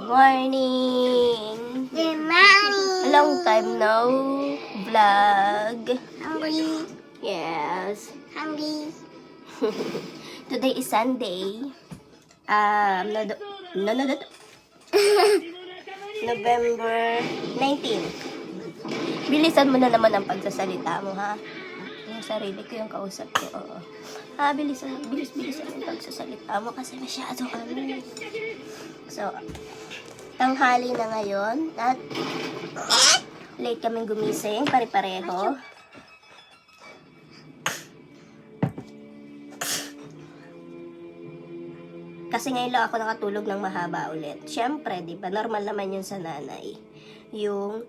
morning! Good morning! Long time no vlog. Hungry? Yes. Hungry? Today is Sunday. November 19. Bilisan mo na naman ang pagsasalita mo, ha? Yung sarili ko yung kausap ko, oo. Bilis ang pagsasalita mo kasi masyado So, tanghali na ngayon at late kaming gumising, pare-pareho. Kasi ngayon lang ako nakatulog ng mahaba ulit. Siyempre, di ba, normal naman yun sa nanay. Yung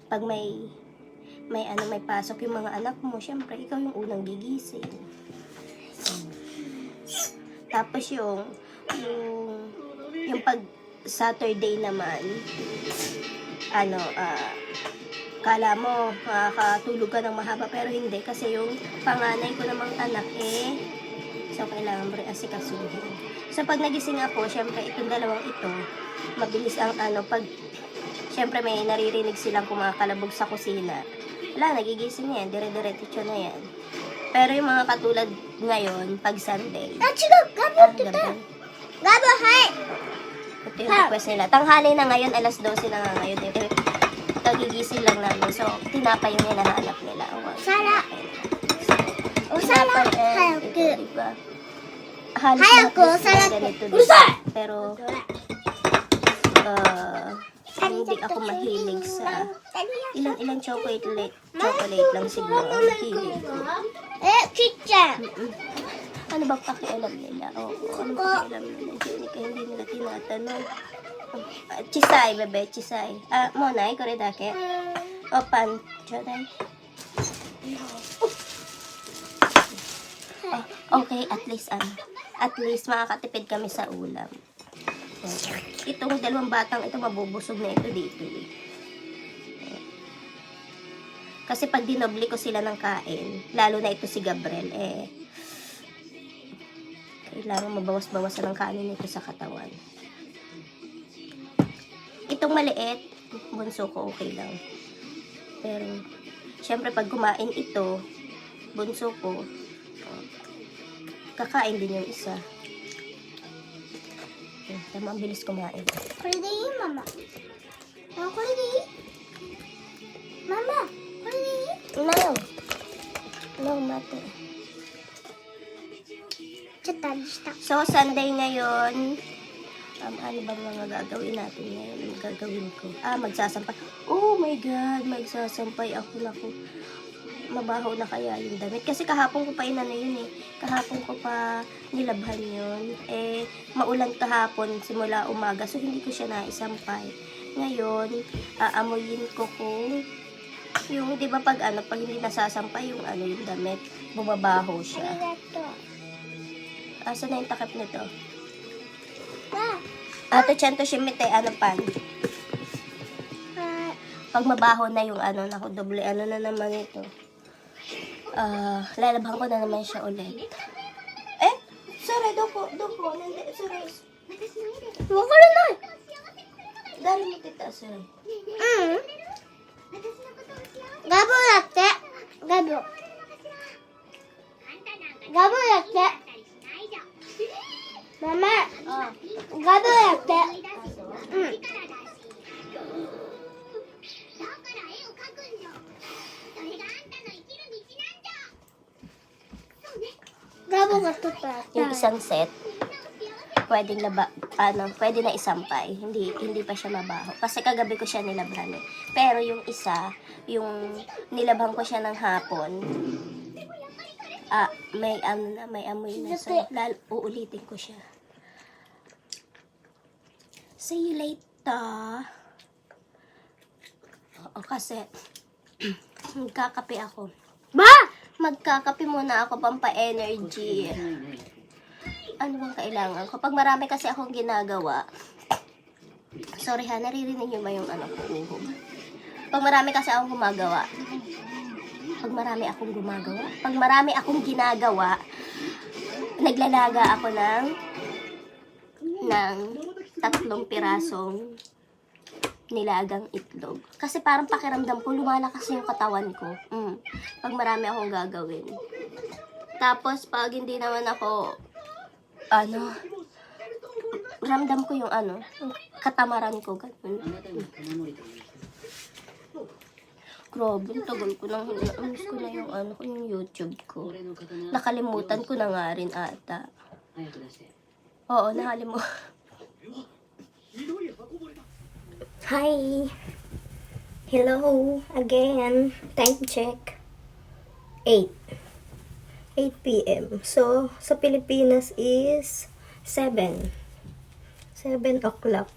pag may pasok yung mga anak mo, siyempre, ikaw yung unang gigising. Tapos yung pag Saturday naman, kala mo makakatulog ka ng mahaba, pero hindi, kasi yung panganay ko namang anak so kailangan mo rin asikasuhin. So pag nagising ako, syempre itong dalawang ito, mabilis ang pag syempre may naririnig silang kumakalabog sa kusina, wala, nagigising yan, dire-diretso na yan. Pero yung mga katulad ngayon, pag Sunday, Gabo, hi! ito yung request nila. Tanghali na ngayon, alas 12 na nga ngayon. Nagigising lang namin. So, tinapay yung hinahanap nila. Sara! Tinapay Hayaku! diba? Halos Hayaku! na Sara! ganito din. Pero, hindi ako mahilig sa ilang chocolate lang siguro ang hilig ko. Kitchen! Ano bang pakialam nila? Ano bang pakialam nila? Jenica, hindi nila tinatanong. Chisay, bebe, chisay. Monay, kore dake. Opan, choday. Okay, at least makakatipid kami sa ulam. Itong dalawang batang ito, mabubusog na ito dito. Kasi pag dinobli ko sila ng kain, lalo na ito si Gabriel, kailangan mabawas-bawasan ng kanin nito sa katawan. Itong maliit, bunso ko okay lang. Pero, syempre pag kumain ito, bunso ko, kakain din yung isa. Tama, ang bilis kumain. Holiday, mama. Holiday? Mama, holiday? No, mate. So, Sunday ngayon, ano bang mga gagawin natin ngayon? Gagawin ko. Magsasampay. Oh my God, magsasampay ako. Naku, mabaho na kaya yung damit. Kasi kahapon ko pa yun Kahapon ko pa nilabhan yun. Maulan kahapon simula umaga. So, hindi ko siya naisampay. Ngayon, aamuyin ko kung yung, di ba pag hindi nasasampay yung yung damit, bumabaho siya. Asa na yung takip nito? Ato chento shimite, pan? Pag mabaho na yung naku, doble, na naman ito. Lalabhan ko na naman siya ulit. Sorry, doko, nandi, sorry. Wakala na! Dali mo tita, sorry. Gabo yatte! Gabo yatte! Mama! Gabo yatte! Gabo yatte! Yung isang set, pwede na isampay. Hindi pa siya mabaho. Kasi kagabi ko siya nilabhan Pero yung isa, yung nilabhan ko siya ng hapon, may amoy na. So, uulitin ko siya. See you later. Kasi, magkakape ako. Magkakape muna ako, pampa-energy. Ano bang kailangan ko? Pag marami kasi akong ginagawa, sorry ha, naririnig niyo ba yung ko? Pag marami kasi akong gumagawa, pag marami akong ginagawa, naglalaga ako ng 3 pirasong nilagang itlog. Kasi parang pakiramdam ko, lumalakas yung katawan ko. Pag marami akong gagawin. Tapos, pag hindi naman ako, ramdam ko yung yung katamaran ko. Ganun. Grabe, tagal ko nang hinaamis ko na yung YouTube ko. Nakalimutan ko na nga rin ata. Oo, nakalimutan. Hi! Hello again. Time check. 8 p.m. So, sa Pilipinas is 7 o'clock.